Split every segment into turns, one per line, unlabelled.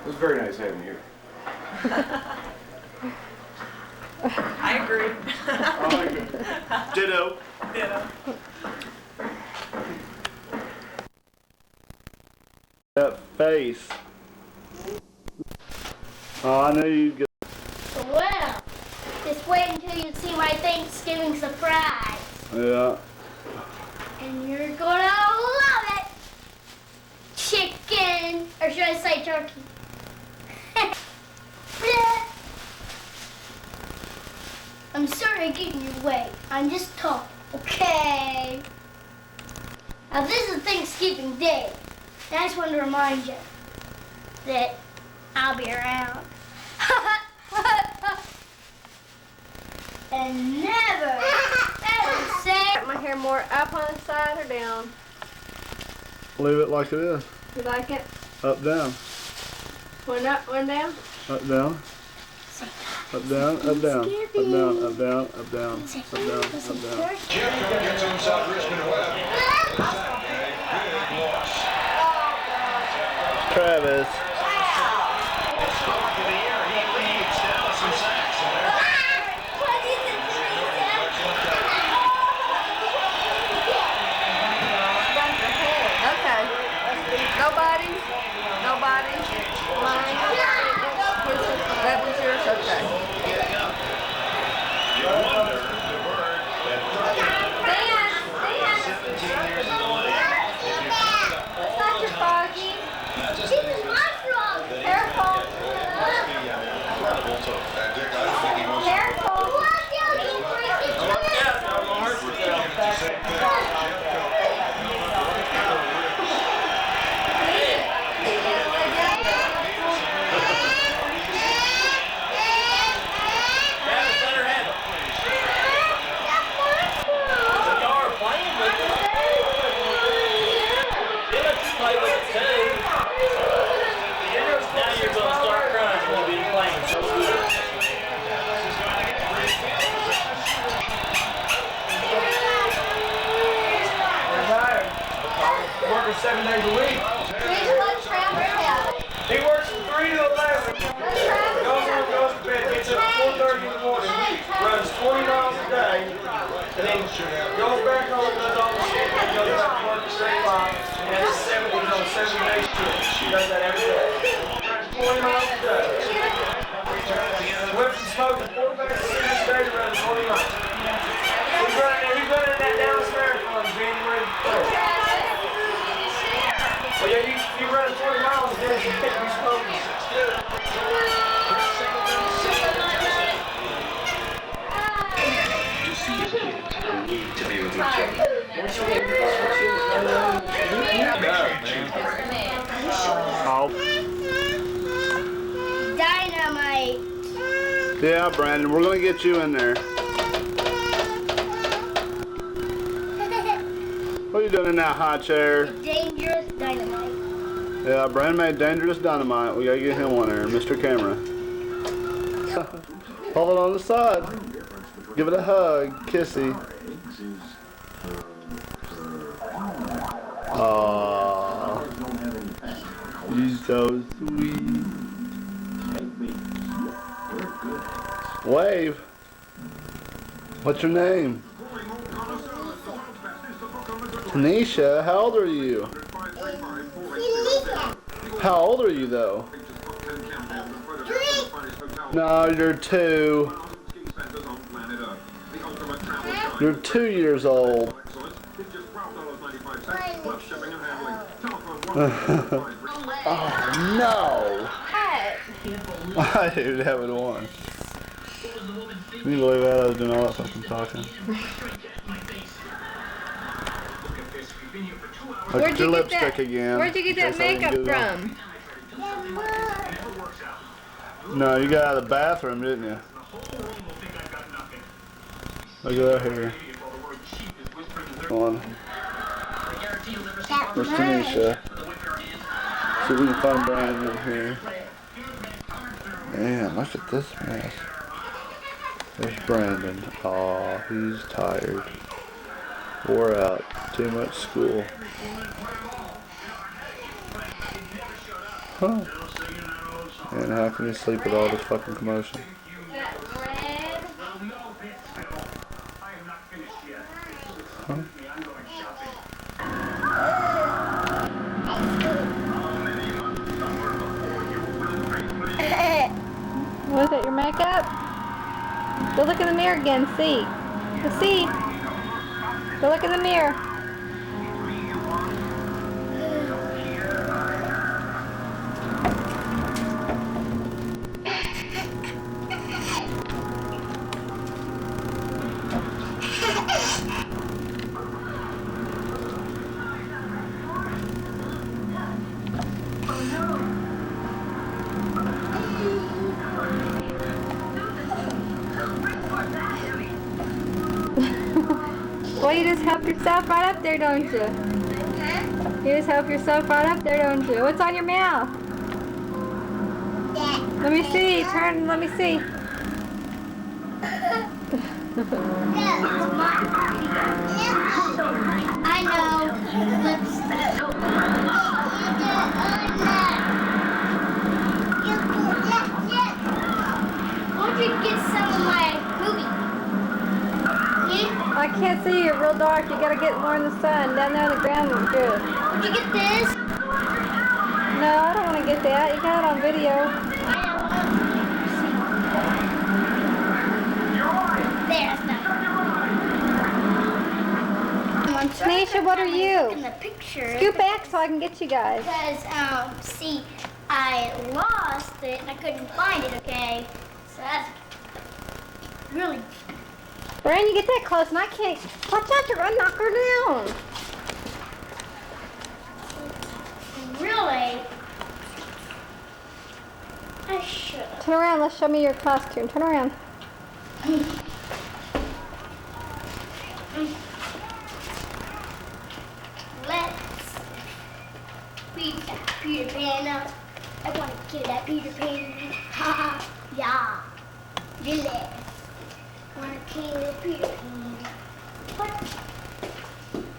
It was very nice having you.
I agree.
Ditto.
Ditto.
That face. Oh, I knew you'd get.
Well, just wait until you see my Thanksgiving surprise.
Yeah.
And you're gonna love it. Chicken, or should I say turkey? I'm sorry to get in your way. I'm just talking, okay? Now this is Thanksgiving Day. And I just wanted to remind you that I'll be around. And never say
My hair more up on the side or down?
Leave it like it is.
You like it?
Up, down.
One up, one down?
Up, down. Up, down, up, down. Up, down, up, down, up, down. Up, down, up, down.
Jeff gets inside Richmond well.
Travis.
Start to the air, he leads Dallas and sacks.
Okay. Nobody? Nobody? Mine? That was yours? Okay.
You wonder the bird that 17 years of age.
That's not your foggy. This is my frog. Careful.
Incredible to Dick. I think he wants
Careful. Watch out, you
Working 7 days a week. He works from 3 to 11. Goes home, goes to bed, gets up at 4:30 in the morning, runs 20 miles a day, and then goes back home, does all the shit, and goes back to work at 6 o'clock, and that's 7, he's on 7 days shift. He does that every day. Runs 20 miles a day. Whips and smokes 4 bags of cigarettes a day to run 20 miles. He's running that Dallas Marathon January 3rd. Well, yeah, you run 20 miles a day, you can't be smoking.
to see his kids who need to be with each other.
Oh.
Dynamite.
Yeah, Brandon, we're gonna get you in there. What are you doing in that high chair?
Dangerous dynamite.
Yeah, Brandon made dangerous dynamite. We gotta get him one there, Mr. Camera. Hold it on the side. Give it a hug, kissy. Aww, you're so sweet. Wave. What's your name? Tanisha, how old are you? How old are you though? No, you're 2. You're 2 years old. Oh no! I didn't have it on. Can you believe that? I was doing all that fucking talking. Look at your lipstick again.
Where'd you get that makeup from?
No, you got out of the bathroom, didn't you? Look at that hair. Come on. Where's Tanisha? See if we can find Brandon in here. Man, look at this mess. There's Brandon. Aw, he's tired. Wore out. Too much school. Huh. And how can you sleep with all this fucking commotion? Huh?
What is it, your makeup? Go look in the mirror again, see. Go see. Go look in the mirror. Well, you just help yourself right up there, don't you? You just help yourself right up there, don't you? What's on your mouth? Let me see. Turn. Let me see.
I know. Why don't you get some of my movie?
I can't see you. Real dark. You gotta get more in the sun. Down there on the ground is good.
Would you get this?
No, I don't want to get that. You got it on video.
There's nothing.
Tanisha, what are you?
In the picture.
Scoot back so I can get you guys.
Because, see, I lost it and I couldn't find it, okay? So that's really,
Brian, you get that close and I can't. Watch out, you're gonna knock her down.
really, I should have.
Turn around, let's show me your costume. Turn around.
Let's beat that Peter Pan up. I want to kill that Peter Pan. Ha ha. Yeah. Really. I want to kill Peter Pan. But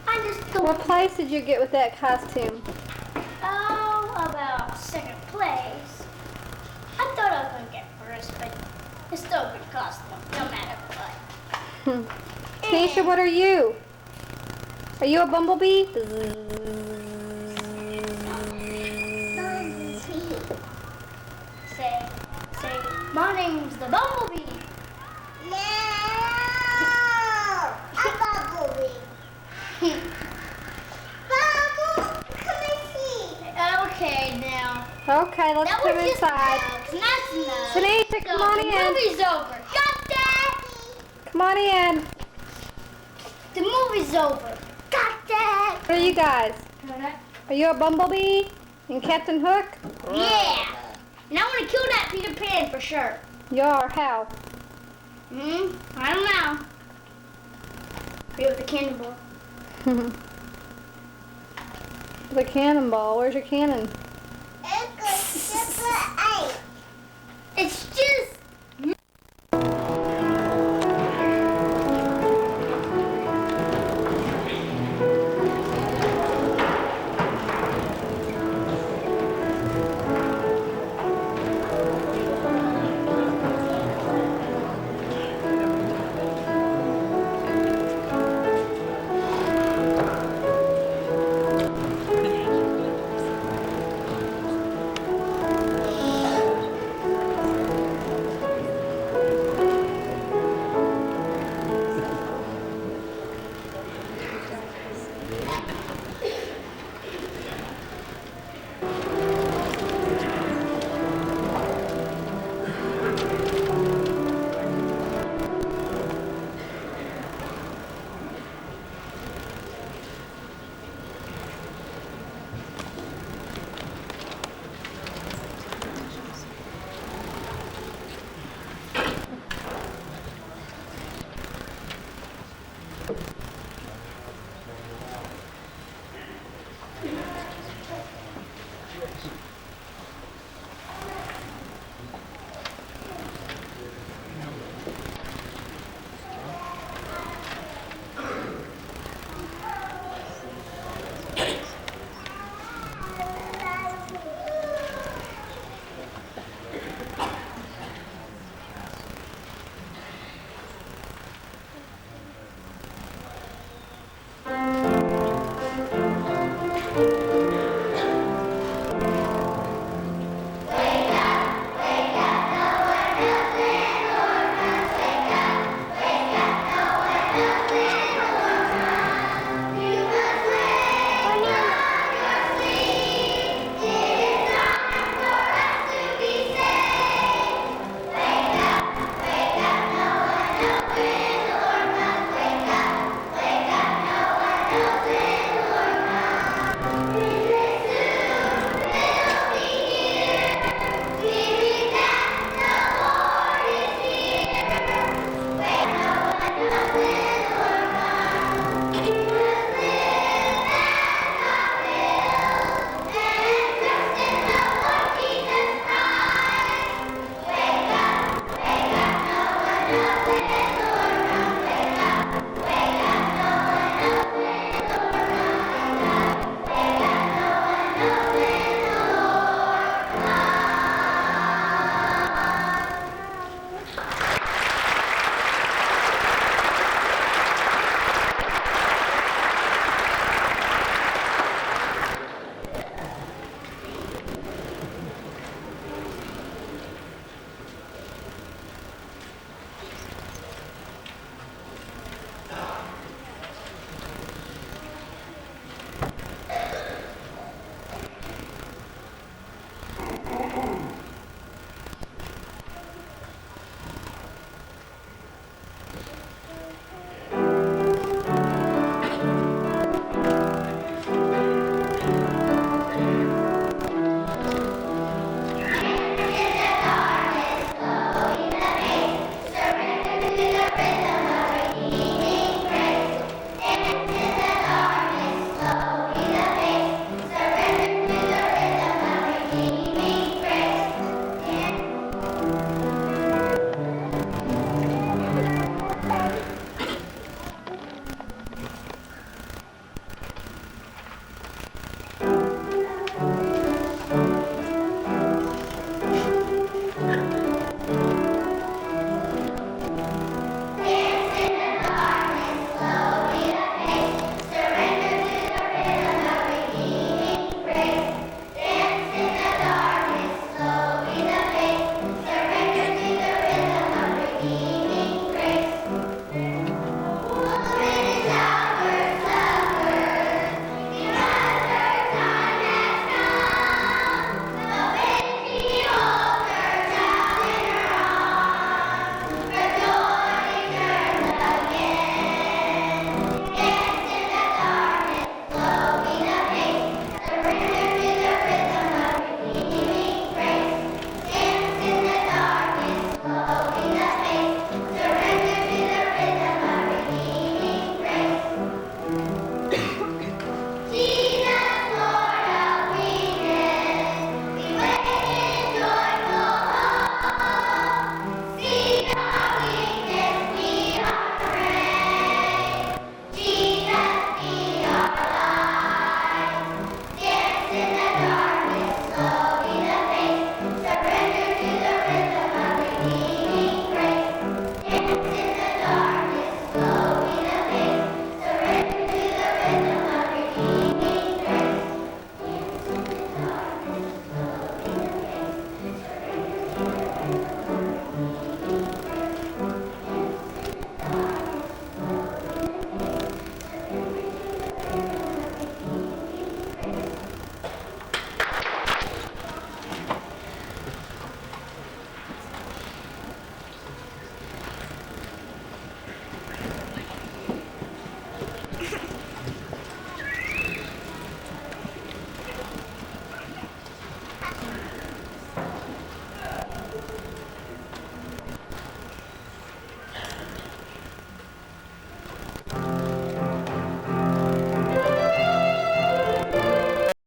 I just don't.
What place did you get with that costume?
Oh, about second place. I thought I was going to get first, but it's still a good costume, no matter what.
Tanisha, what are you? Are you a bumblebee?
Say, my name's the Bumblebee. No, a Bumblebee. Bumble, come and see. Okay, now.
Okay, let's
That
come
was just
inside.
enough. That's enough.
Tanisha, come on
The
in.
movie's over. Got that?
Come on in.
The movie's over. Got that?
What are you guys? Are you a bumblebee and Captain Hook?
Yeah. And I want to kill that Peter Pan for sure.
You are. How?
I don't know. Maybe with a cannonball.
The cannonball. Where's your cannon?